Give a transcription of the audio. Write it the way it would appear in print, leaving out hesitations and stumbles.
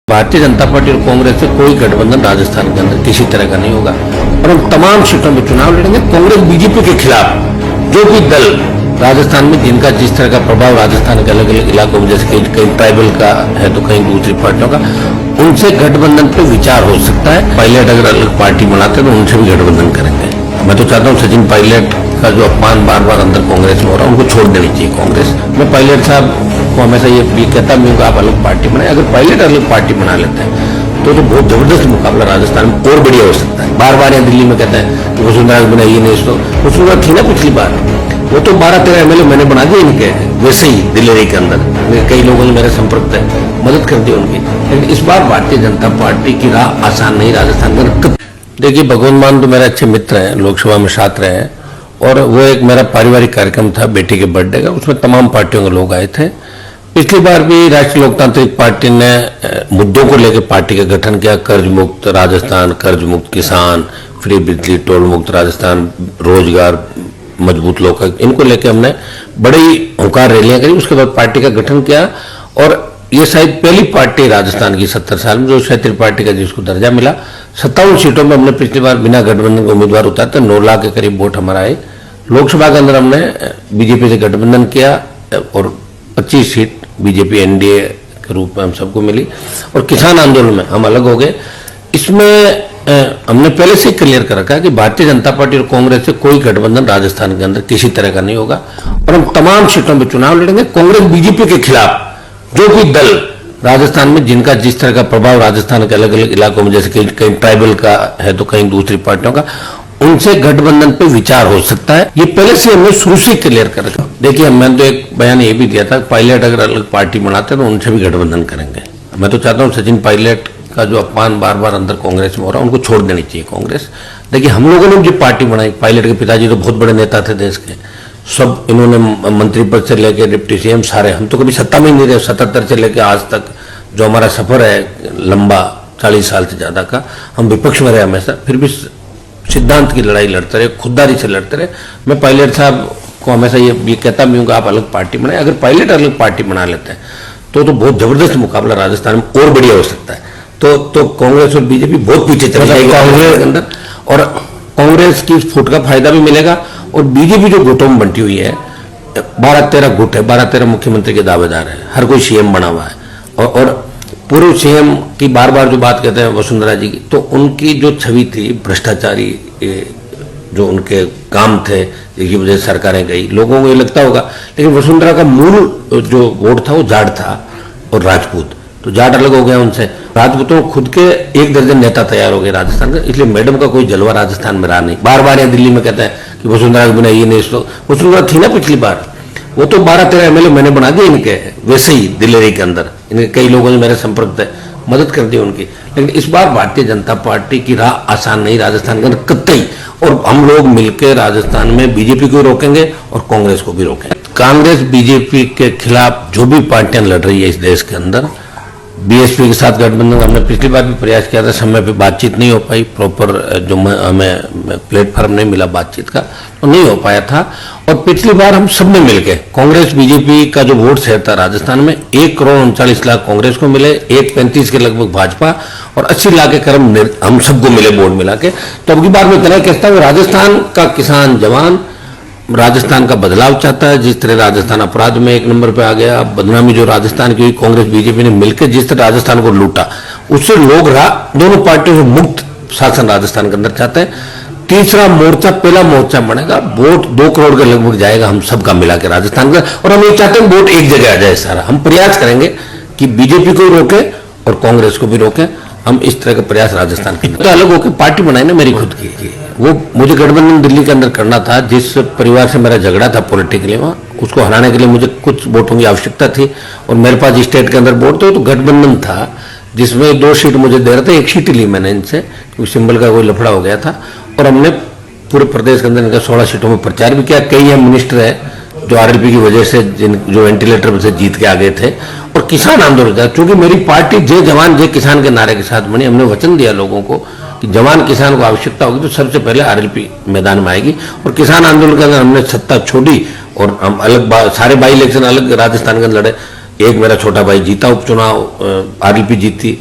Bharatiya Janata party और कांग्रेस से कोई गठबंधन राजस्थान के अंदर किसी तरह का नहीं होगा और हम तमाम सीटों में चुनाव लड़ेंगे। कांग्रेस बीजेपी के खिलाफ जो भी दल राजस्थान में जिनका जिस तरह का प्रभाव राजस्थान के अलग अलग इलाकों में, जैसे कहीं ट्राइबल का है तो कहीं दूसरी पार्टियों का, उनसे गठबंधन पे विचार हो सकता है। पायलट अगर अलग पार्टी बनाते तो उनसे भी गठबंधन करेंगे। मैं तो चाहता हूँ सचिन पायलट का जो अपमान बार बार अंदर कांग्रेस में हो रहा है, उनको छोड़ देनी चाहिए कांग्रेस। मैं पायलट साहब को हमेशा ये कहता भी हूँ आप अलग पार्टी बनाए। अगर पायलट अलग पार्टी बना लेते हैं तो बहुत जबरदस्त मुकाबला राजस्थान में और बढ़िया हो सकता है। बार बार यहाँ दिल्ली में कहता है कि वसुंधरा बनाई ये नहीं, वसुंधरा थी ना पिछली बार, वो तो 12-13 एमएलए मैंने बना दिए इनके, वैसे ही दिल्ली के अंदर कई लोगों ने मेरे संपर्क है, मदद कर दी उनकी। लेकिन इस बार भारतीय जनता पार्टी की राह आसान नहीं राजस्थान में। देखिए, भगवंत मान तो मेरे अच्छे मित्र हैं, लोकसभा में साथ रहे हैं, और वो एक मेरा पारिवारिक कार्यक्रम था बेटी के बर्थडे का, उसमें तमाम पार्टियों के लोग आए थे। पिछली बार भी राष्ट्रीय लोकतांत्रिक पार्टी ने मुद्दों को लेकर पार्टी का गठन किया। कर्ज मुक्त राजस्थान, कर्ज मुक्त किसान, फ्री बिजली, टोल मुक्त राजस्थान, रोजगार, मजबूत लोक, इनको लेकर हमने बड़ी हुंकार रैलियां करी। उसके बाद पार्टी का गठन किया और ये शायद पहली पार्टी राजस्थान की 70 साल में जो क्षेत्रीय पार्टी का जिसको दर्जा मिला। 57 सीटों में हमने पिछली बार बिना गठबंधन के उम्मीदवार उतारे थे। 9 लाख के करीब वोट हमारा आए। लोकसभा के अंदर हमने बीजेपी से गठबंधन किया और 25 सीट बीजेपी एनडीए के रूप में हम सबको मिली। और किसान आंदोलन में हम अलग हो गए। इसमें हमने पहले से क्लियर कर रखा है कि भारतीय जनता पार्टी और कांग्रेस से कोई गठबंधन राजस्थान के अंदर किसी तरह का नहीं होगा और हम तमाम सीटों में चुनाव लड़ेंगे। कांग्रेस बीजेपी के खिलाफ जो भी दल राजस्थान में जिनका जिस तरह का प्रभाव राजस्थान के अलग अलग इलाकों में, जैसे कहीं ट्राइबल का है तो कहीं दूसरी पार्टियों का, उनसे गठबंधन पे विचार हो सकता है। ये पहले से हमने शुरू से क्लियर कर रखा। देखिए, मैंने तो एक बयान ये भी दिया था, पायलट अगर अलग पार्टी बनाते तो उनसे भी गठबंधन करेंगे। मैं तो चाहता हूँ सचिन पायलट का जो अपमान बार बार अंदर कांग्रेस में हो रहा है, उनको छोड़ देनी चाहिए कांग्रेस। देखिए, हम लोगों ने जो पार्टी बनाई, पायलट के पिताजी तो बहुत बड़े नेता थे देश के, सब इन्होंने मंत्री पद से लेकर डिप्टी सीएम सारे, हम तो कभी सत्ता में ही नहीं रहे। 77 से लेकर आज तक जो हमारा सफर है लंबा, 40 साल से ज्यादा का, हम विपक्ष में रहे हमेशा, फिर भी सिद्धांत की लड़ाई लड़ते रहे, खुददारी से लड़ते रहे। मैं पायलट साहब को हमेशा ये कहता भी हूँ कि आप अलग पार्टी बनाए। अगर पायलट अलग पार्टी बना लेते हैं तो बहुत जबरदस्त मुकाबला राजस्थान में और बढ़िया हो सकता है। तो कांग्रेस और बीजेपी बहुत पीछे चली जाएगी कांग्रेस के अंदर, और कांग्रेस की फुट का फायदा भी मिलेगा। और बीजेपी जो गुटों में बंटी हुई है, 12-13 गुट है, 12-13 मुख्यमंत्री के दावेदार है, हर कोई सीएम बना हुआ है। और पूर्व सीएम की बार बार जो बात कहते हैं वसुंधरा जी की, तो उनकी जो छवि थी भ्रष्टाचारी, जो उनके काम थे जिसकी वजह से सरकारें गई, लोगों को ये लगता होगा। लेकिन वसुंधरा का मूल जो वोट था वो जाट था और राजपूत, तो जाट अलग हो गया उनसे। राजपूतों खुद के 1 दर्जन नेता तैयार हो गए राजस्थान का, इसलिए मैडम का कोई जलवा राजस्थान में रहा नहीं। बार बार यहाँ दिल्ली में कहते हैं कि वसुंधरा बनाई ये नहीं, वसुंधरा थी ना पिछली बार, वो तो 12-13 एमएलए मैंने बना दिए इनके, वैसे ही दिल्ली के अंदर, इनके कई लोगों ने मेरे संपर्क है, मदद कर दी उनकी। लेकिन इस बार भारतीय जनता पार्टी की राह आसान नहीं राजस्थान के अंदर कतई, और हम लोग मिलकर राजस्थान में बीजेपी को रोकेंगे और कांग्रेस को भी रोकेंगे। कांग्रेस बीजेपी के खिलाफ जो भी पार्टियां लड़ रही है इस देश के अंदर, बीएसपी के साथ गठबंधन हमने पिछली बार भी प्रयास किया था, समय पे बातचीत नहीं हो पाई, प्रॉपर जो हमें प्लेटफॉर्म नहीं मिला बातचीत का, तो नहीं हो पाया था। और पिछली बार हम सब ने मिलकर, कांग्रेस बीजेपी का जो वोट शेयर था राजस्थान में, 1,39,00,000 कांग्रेस को मिले, 1,35 के लगभग भाजपा, और 80 लाख के करीब हम सबको मिले वोट मिला के। तो अब की बार मैं इतना कहता हूँ, राजस्थान का किसान जवान राजस्थान का बदलाव चाहता है। जिस तरह राजस्थान अपराध में 1 नंबर पे आ गया, बदनामी जो राजस्थान की हुई, कांग्रेस बीजेपी ने मिलकर जिस तरह राजस्थान को लूटा, उससे लोग दोनों पार्टियों से मुक्त शासन राजस्थान के अंदर चाहते हैं। तीसरा मोर्चा, पहला मोर्चा बनेगा, वोट 2 करोड़ के लगभग जाएगा हम सबका मिला के राजस्थान का, और हम ये चाहते हैं वोट एक जगह आ जाए सारा। हम प्रयास करेंगे कि बीजेपी को रोके और कांग्रेस को भी रोके। हम इस तरह का प्रयास राजस्थान के तो अलग होकर पार्टी बनाई ना मेरी खुद की, वो मुझे गठबंधन दिल्ली के अंदर करना था। जिस परिवार से मेरा झगड़ा था पॉलिटिकली, वहाँ उसको हराने के लिए मुझे कुछ वोटों की आवश्यकता थी, और मेरे पास स्टेट के अंदर वोट थे, तो गठबंधन था जिसमें 2 सीट मुझे दे रहे थे, 1 सीट ली मैंने इनसे, क्योंकि सिंबल का कोई लफड़ा हो गया था। और हमने पूरे प्रदेश के अंदर इनका 16 सीटों में प्रचार भी किया। कई हम मिनिस्टर है जो आरएलपी की वजह से जो वेंटिलेटर में से जीत के आ गए थे, और किसान आंदोलन था, क्योंकि मेरी पार्टी जय जवान जय किसान के नारे के साथ बनी। हमने वचन दिया लोगों को कि जवान किसान को आवश्यकता होगी तो सबसे पहले आरएलपी मैदान में आएगी, और किसान आंदोलन के अंदर हमने सत्ता छोड़ी और हम अलग सारे बाई इलेक्शन अलग राजस्थान के अंदर लड़े। एक मेरा छोटा भाई जीता उपचुनाव, आरएलपी जीती।